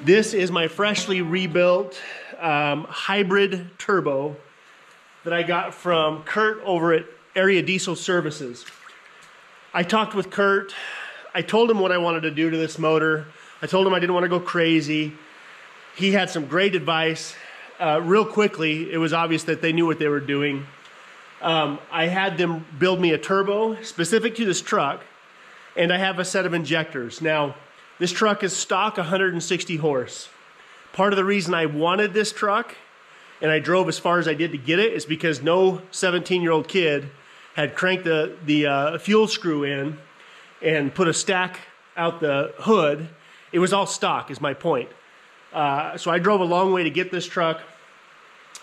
This is my freshly rebuilt hybrid turbo that I got from Kurt over at Area Diesel Services. I talked with Kurt. I told him what I wanted to do to this motor. I told him I didn't want to go crazy. He had some great advice. Real quickly, it was obvious that they knew what they were doing. I had them build me a turbo specific to this truck, and I have a set of injectors. Now, this truck is stock 160 horse. Part of the reason I wanted this truck, and I drove as far as I did to get it, is because no 17-year-old kid had cranked the fuel screw in and put a stack out the hood. It was all stock, is my point. So I drove a long way to get this truck.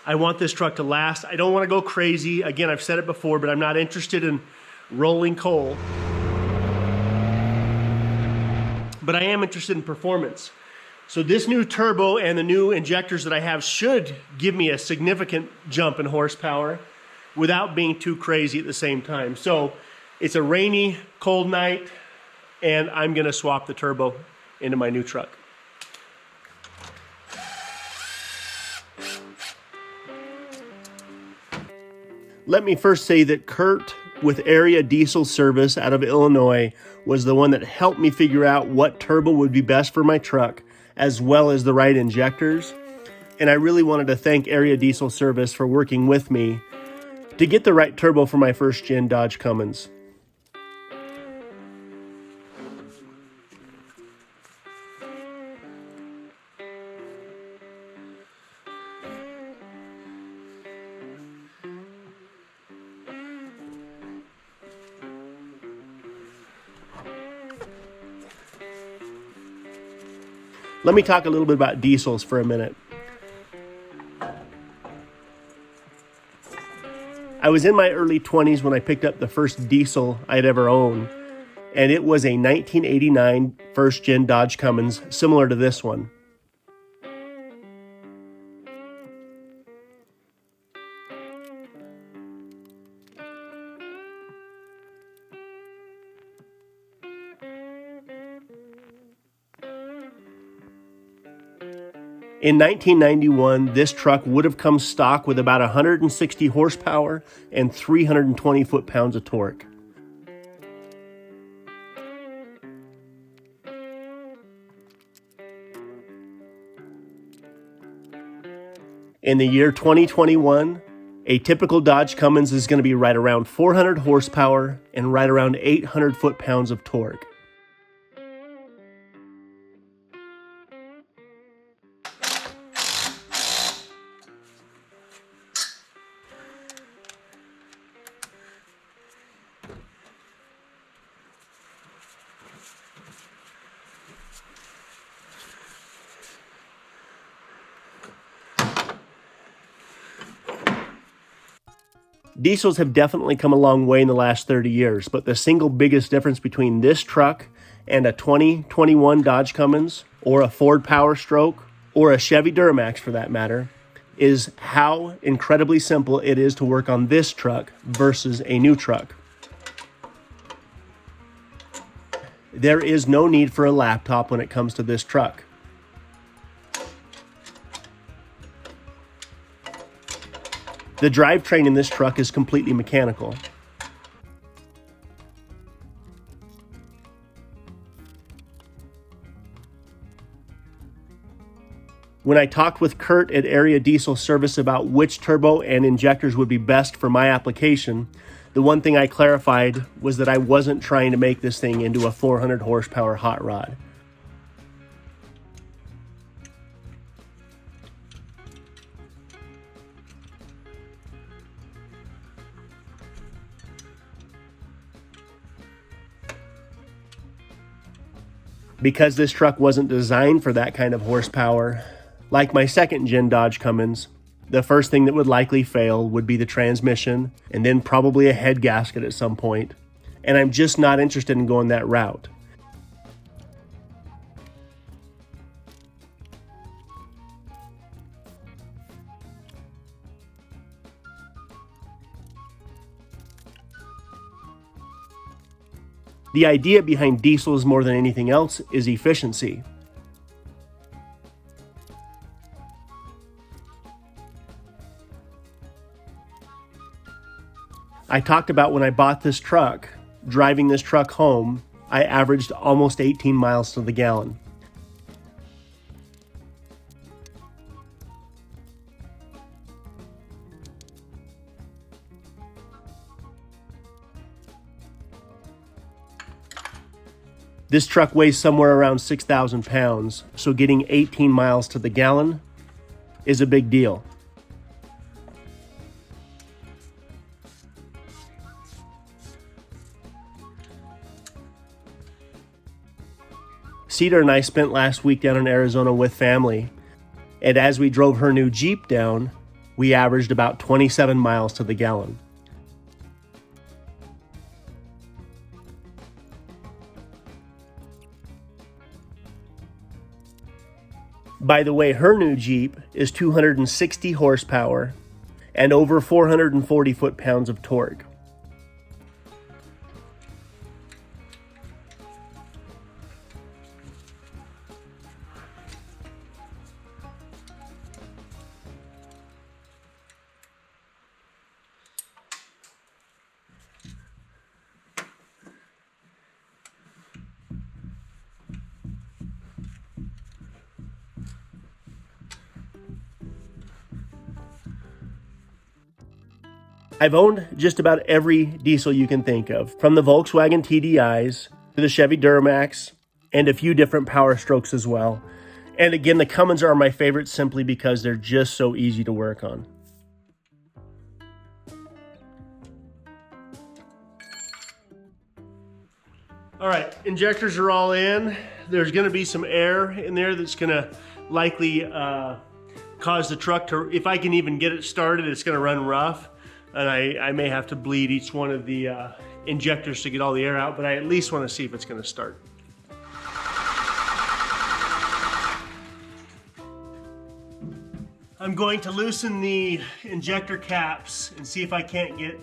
I want this truck to last. I don't want to go crazy. Again, I've said it before, but I'm not interested in rolling coal. But I am interested in performance. So this new turbo and the new injectors that I have should give me a significant jump in horsepower without being too crazy at the same time. So it's a rainy, cold night, and I'm gonna swap the turbo into my new truck. Let me first say that Kurt with Area Diesel Service out of Illinois was the one that helped me figure out what turbo would be best for my truck, as well as the right injectors. And I really wanted to thank Area Diesel Service for working with me to get the right turbo for my first gen Dodge Cummins. Let me talk a little bit about diesels for a minute. I was in my early 20s when I picked up the first diesel I'd ever owned, and it was a 1989 first-gen Dodge Cummins, similar to this one. In 1991, this truck would have come stock with about 160 horsepower and 320 foot-pounds of torque. In the year 2021, a typical Dodge Cummins is going to be right around 400 horsepower and right around 800 foot-pounds of torque. Diesels have definitely come a long way in the last 30 years, but the single biggest difference between this truck and a 2021 Dodge Cummins, or a Ford Power Stroke, or a Chevy Duramax for that matter, is how incredibly simple it is to work on this truck versus a new truck. There is no need for a laptop when it comes to this truck. The drivetrain in this truck is completely mechanical. When I talked with Kurt at Area Diesel Service about which turbo and injectors would be best for my application, the one thing I clarified was that I wasn't trying to make this thing into a 400 horsepower hot rod. Because this truck wasn't designed for that kind of horsepower, like my second gen Dodge Cummins, the first thing that would likely fail would be the transmission, and then probably a head gasket at some point. And I'm just not interested in going that route. The idea behind diesels more than anything else is efficiency. I talked about when I bought this truck, driving this truck home, I averaged almost 18 miles to the gallon. This truck weighs somewhere around 6,000 pounds, so getting 18 miles to the gallon is a big deal. Cedar and I spent last week down in Arizona with family, and as we drove her new Jeep down, we averaged about 27 miles to the gallon. By the way, her new Jeep is 260 horsepower and over 440 foot-pounds of torque. I've owned just about every diesel you can think of, from the Volkswagen TDIs to the Chevy Duramax, and a few different Power Strokes as well. And again, the Cummins are my favorite simply because they're just so easy to work on. All right, injectors are all in. There's gonna be some air in there that's gonna likely cause the truck to, if I can even get it started, it's gonna run rough. And I may have to bleed each one of the injectors to get all the air out, but I at least want to see if it's going to start. I'm going to loosen the injector caps and see if I can't get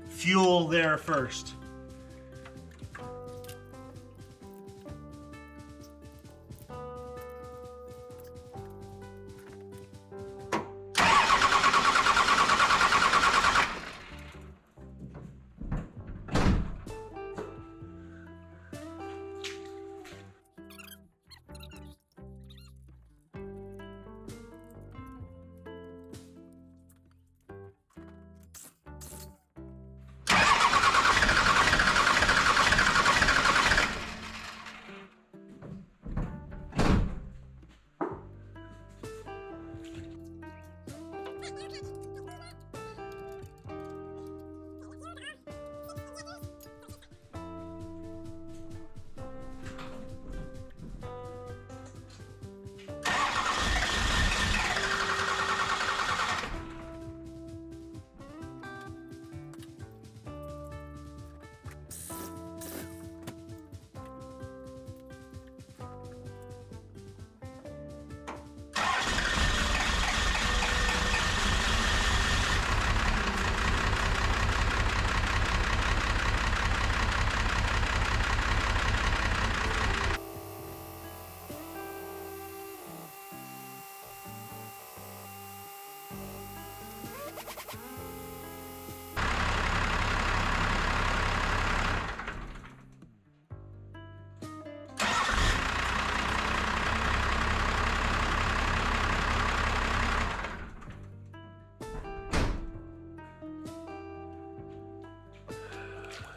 fuel there first.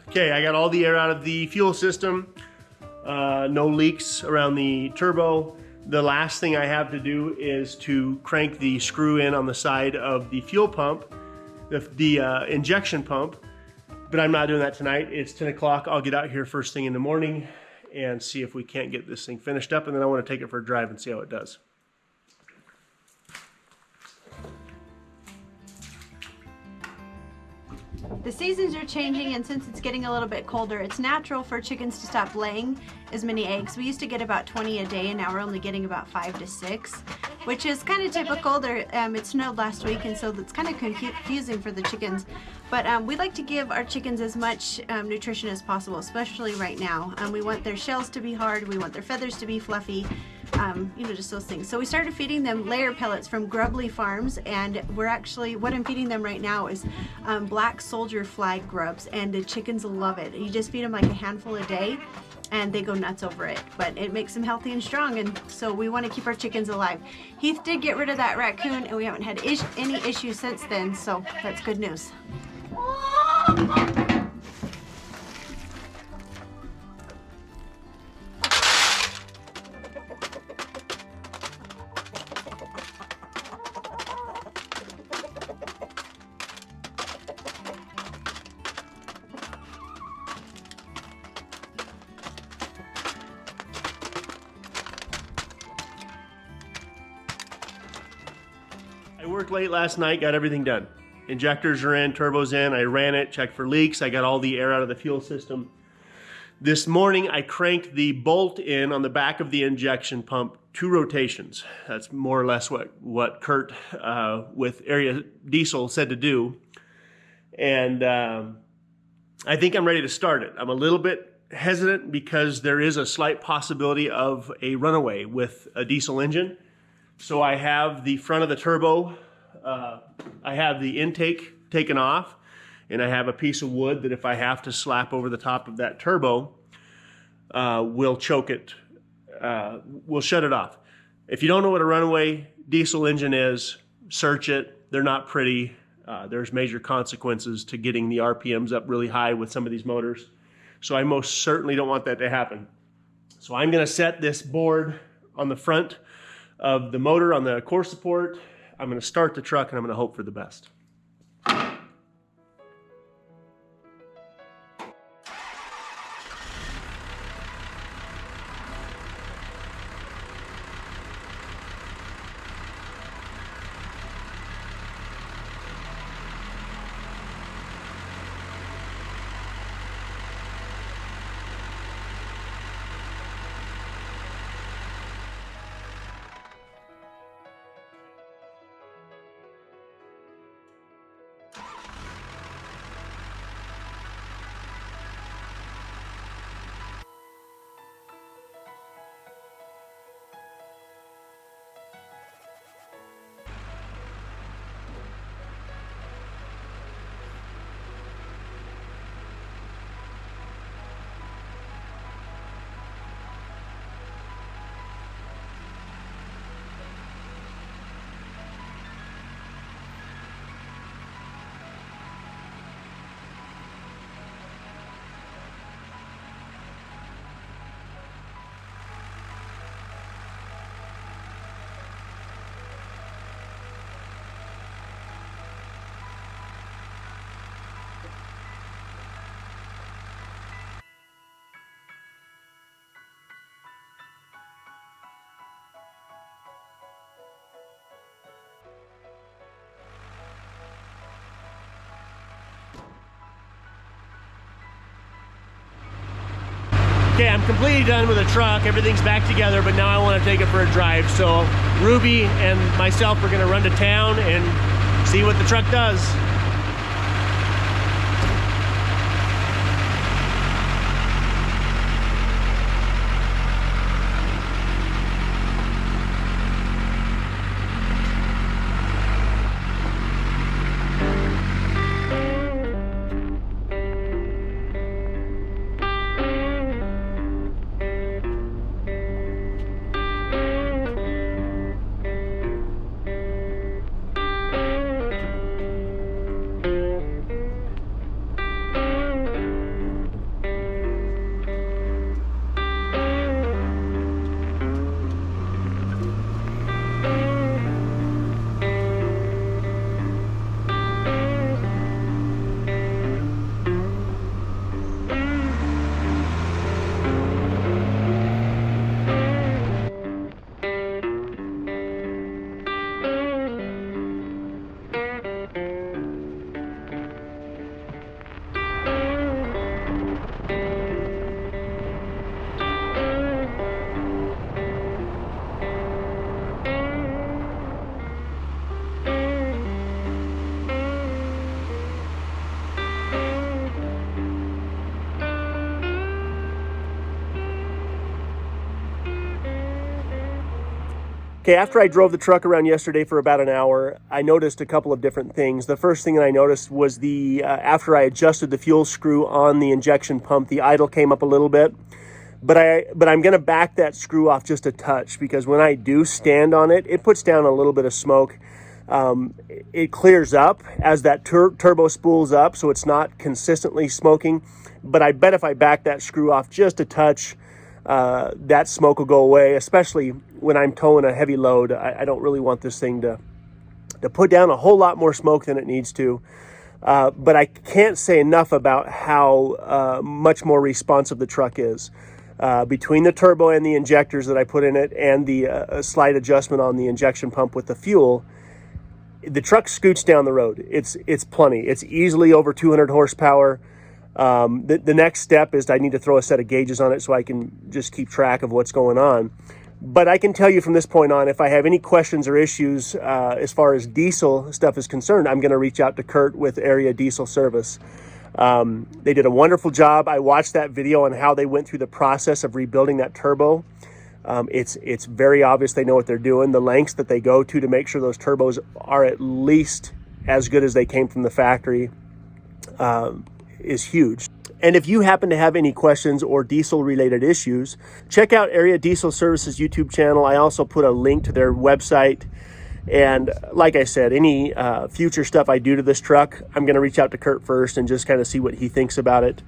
Okay, I got all the air out of the fuel system. No leaks around the turbo. The last thing I have to do is to crank the screw in on the side of the fuel pump, the injection pump, but I'm not doing that tonight. It's 10 o'clock. I'll get out here first thing in the morning and see if we can't get this thing finished up, and then I want to take it for a drive and see how it does. The seasons are changing, and since it's getting a little bit colder, it's natural for chickens to stop laying as many eggs. We used to get about 20 a day, and now we're only getting about 5 to 6, which is kind of typical. It snowed last week, and so it's kind of confusing for the chickens. But we like to give our chickens as much nutrition as possible, especially right now. We want their shells to be hard, we want their feathers to be fluffy, you know, just those things. So we started feeding them layer pellets from Grubly Farms, and we're actually, what I'm feeding them right now is black soldier fly grubs, and the chickens love it. You just feed them like a handful a day, and they go nuts over it, but it makes them healthy and strong, and so we want to keep our chickens alive. Heath did get rid of that raccoon, and we haven't had any issues since then, so that's good news. I worked late last night, got everything done. Injectors are in, turbos in, I ran it, checked for leaks, I got all the air out of the fuel system. This morning I cranked the bolt in on the back of the injection pump 2 rotations. That's more or less what Kurt with Area Diesel said to do. And I think I'm ready to start it. I'm a little bit hesitant because there is a slight possibility of a runaway with a diesel engine. So I have the front of the turbo, I have the intake taken off, and I have a piece of wood that if I have to slap over the top of that turbo, will choke it, will shut it off. If you don't know what a runaway diesel engine is, search it. They're not pretty. There's major consequences to getting the RPMs up really high with some of these motors. So I most certainly don't want that to happen. So I'm going to set this board on the front of the motor on the core support. I'm going to start the truck, and I'm going to hope for the best. Okay, I'm completely done with the truck. Everything's back together, but now I want to take it for a drive. So Ruby and myself are going to run to town and see what the truck does. Okay, after I drove the truck around yesterday for about an hour, I noticed a couple of different things. The first thing that I noticed was after I adjusted the fuel screw on the injection pump, the idle came up a little bit. But I'm going to back that screw off just a touch, because when I do stand on it, it puts down a little bit of smoke. It clears up as that turbo spools up, so it's not consistently smoking. But I bet if I back that screw off just a touch, that smoke will go away, especially when I'm towing a heavy load. I don't really want this thing to put down a whole lot more smoke than it needs to. But I can't say enough about how much more responsive the truck is. Between the turbo and the injectors that I put in it, and the slight adjustment on the injection pump with the fuel, the truck scoots down the road. It's plenty. It's easily over 200 horsepower. The next step is I need to throw a set of gauges on it so I can just keep track of what's going on. But I can tell you from this point on, if I have any questions or issues as far as diesel stuff is concerned, I'm going to reach out to Kurt with Area Diesel Service. They did a wonderful job. I watched that video on how they went through the process of rebuilding that turbo. It's very obvious they know what they're doing. The lengths that they go to make sure those turbos are at least as good as they came from the factory is huge. And if you happen to have any questions or diesel related issues, check out Area Diesel Services YouTube channel. I also put a link to their website. And like I said, any future stuff I do to this truck, I'm going to reach out to Kurt first and just kind of see what he thinks about it.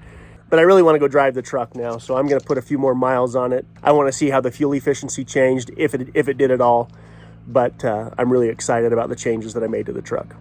But I really want to go drive the truck now, so I'm going to put a few more miles on it. I want to see how the fuel efficiency changed, if it did at all. But I'm really excited about the changes that I made to the truck.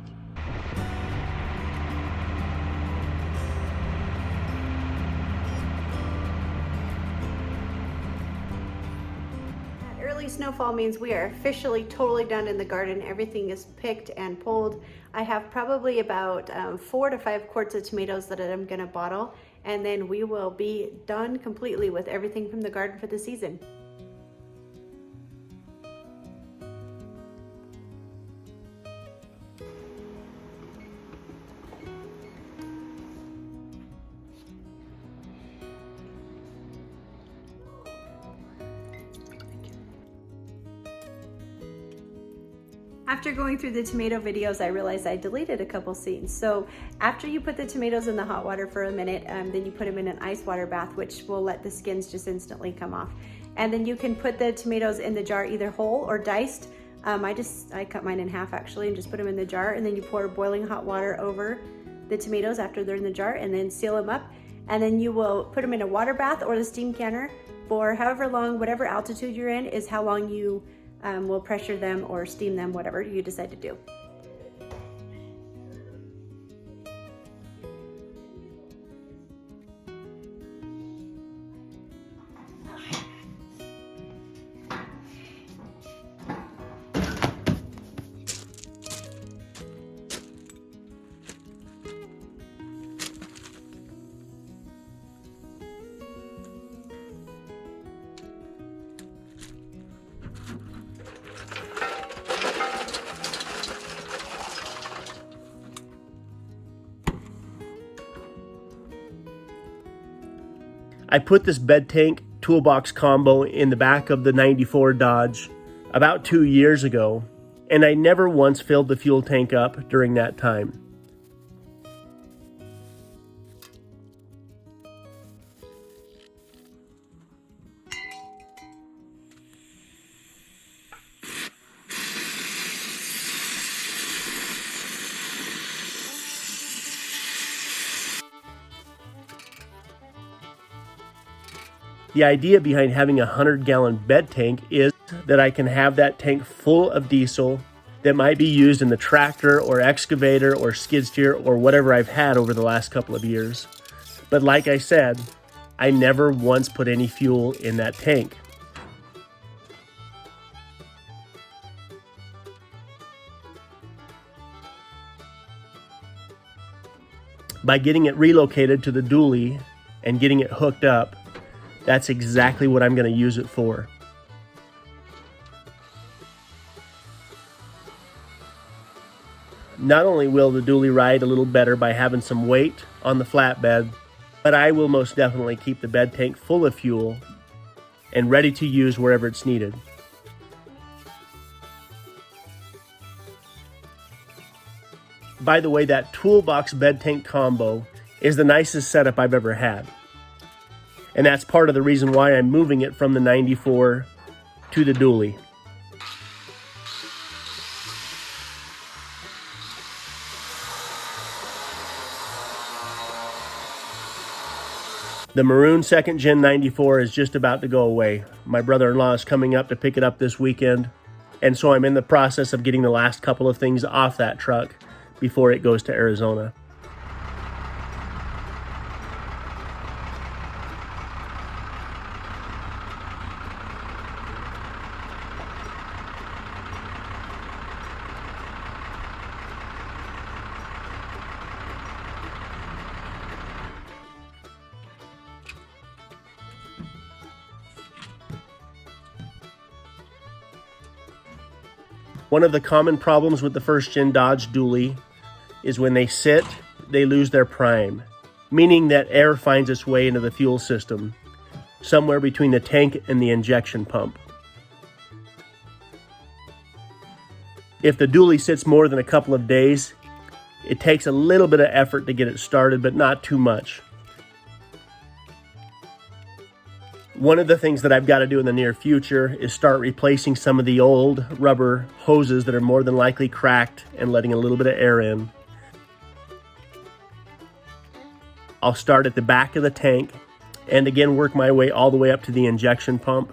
Snowfall means we are officially totally done in the garden. Everything is picked and pulled. I have probably about 4 to 5 quarts of tomatoes that I'm going to bottle, and then we will be done completely with everything from the garden for the season. After going through the tomato videos, I realized I deleted a couple scenes. So after you put the tomatoes in the hot water for a minute, then you put them in an ice water bath, which will let the skins just instantly come off. And then you can put the tomatoes in the jar, either whole or diced. I cut mine in half actually and just put them in the jar, and then you pour boiling hot water over the tomatoes after they're in the jar, and then seal them up. And then you will put them in a water bath or the steam canner for however long, whatever altitude you're in is how long you will pressure them or steam them, whatever you decide to do. I put this bed tank toolbox combo in the back of the 94 Dodge about 2 years ago, and I never once filled the fuel tank up during that time. The idea behind having a 100-gallon bed tank is that I can have that tank full of diesel that might be used in the tractor or excavator or skid steer or whatever I've had over the last couple of years. But like I said, I never once put any fuel in that tank. By getting it relocated to the dually and getting it hooked up, that's exactly what I'm going to use it for. Not only will the dually ride a little better by having some weight on the flatbed, but I will most definitely keep the bed tank full of fuel and ready to use wherever it's needed. By the way, that toolbox bed tank combo is the nicest setup I've ever had. And that's part of the reason why I'm moving it from the 94 to the dually. The maroon 2nd Gen 94 is just about to go away. My brother-in-law is coming up to pick it up this weekend, and so I'm in the process of getting the last couple of things off that truck before it goes to Arizona. One of the common problems with the 1st Gen Dodge dually is when they sit, they lose their prime, meaning that air finds its way into the fuel system, somewhere between the tank and the injection pump. If the dually sits more than a couple of days, it takes a little bit of effort to get it started, but not too much. One of the things that I've got to do in the near future is start replacing some of the old rubber hoses that are more than likely cracked and letting a little bit of air in. I'll start at the back of the tank and again work my way all the way up to the injection pump,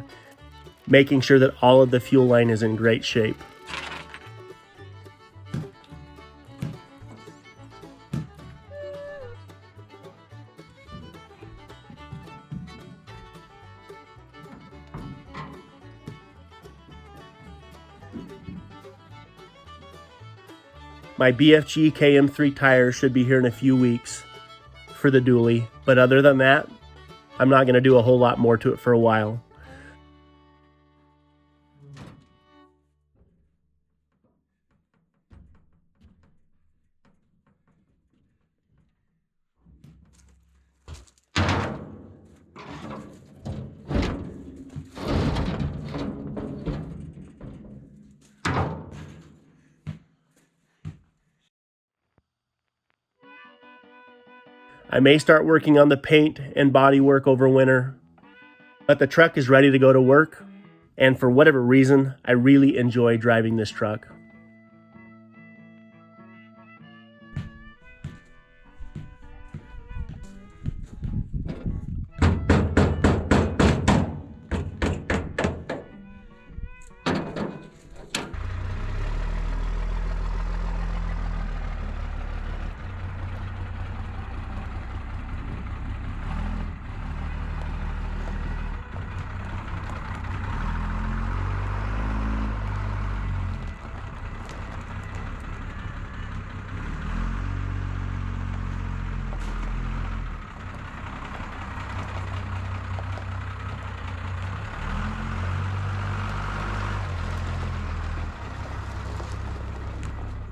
making sure that all of the fuel line is in great shape. My BFG KM3 tires should be here in a few weeks for the dually, but other than that, I'm not going to do a whole lot more to it for a while. I may start working on the paint and body work over winter, but the truck is ready to go to work, and for whatever reason, I really enjoy driving this truck.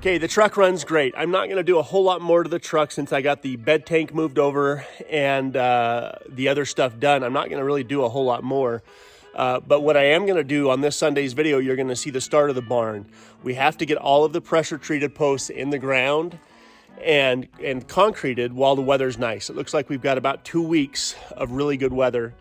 Okay, the truck runs great. I'm not gonna do a whole lot more to the truck since I got the bed tank moved over and the other stuff done. I'm not gonna really do a whole lot more. But what I am gonna do on this Sunday's video, you're gonna see the start of the barn. We have to get all of the pressure treated posts in the ground and concreted while the weather's nice. It looks like we've got about 2 weeks of really good weather.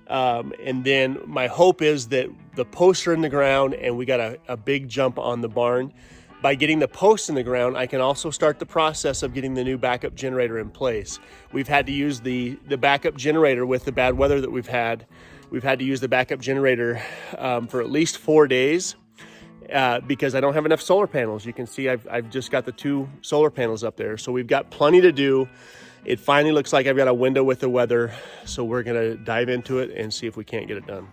And then my hope is that the posts are in the ground and we got a big jump on the barn. By getting the posts in the ground, I can also start the process of getting the new backup generator in place. We've had to use the backup generator with the bad weather that we've had. We've had to use the backup generator for at least 4 days because I don't have enough solar panels. You can see I've just got the 2 solar panels up there. So we've got plenty to do. It finally looks like I've got a window with the weather. So we're gonna dive into it and see if we can't get it done.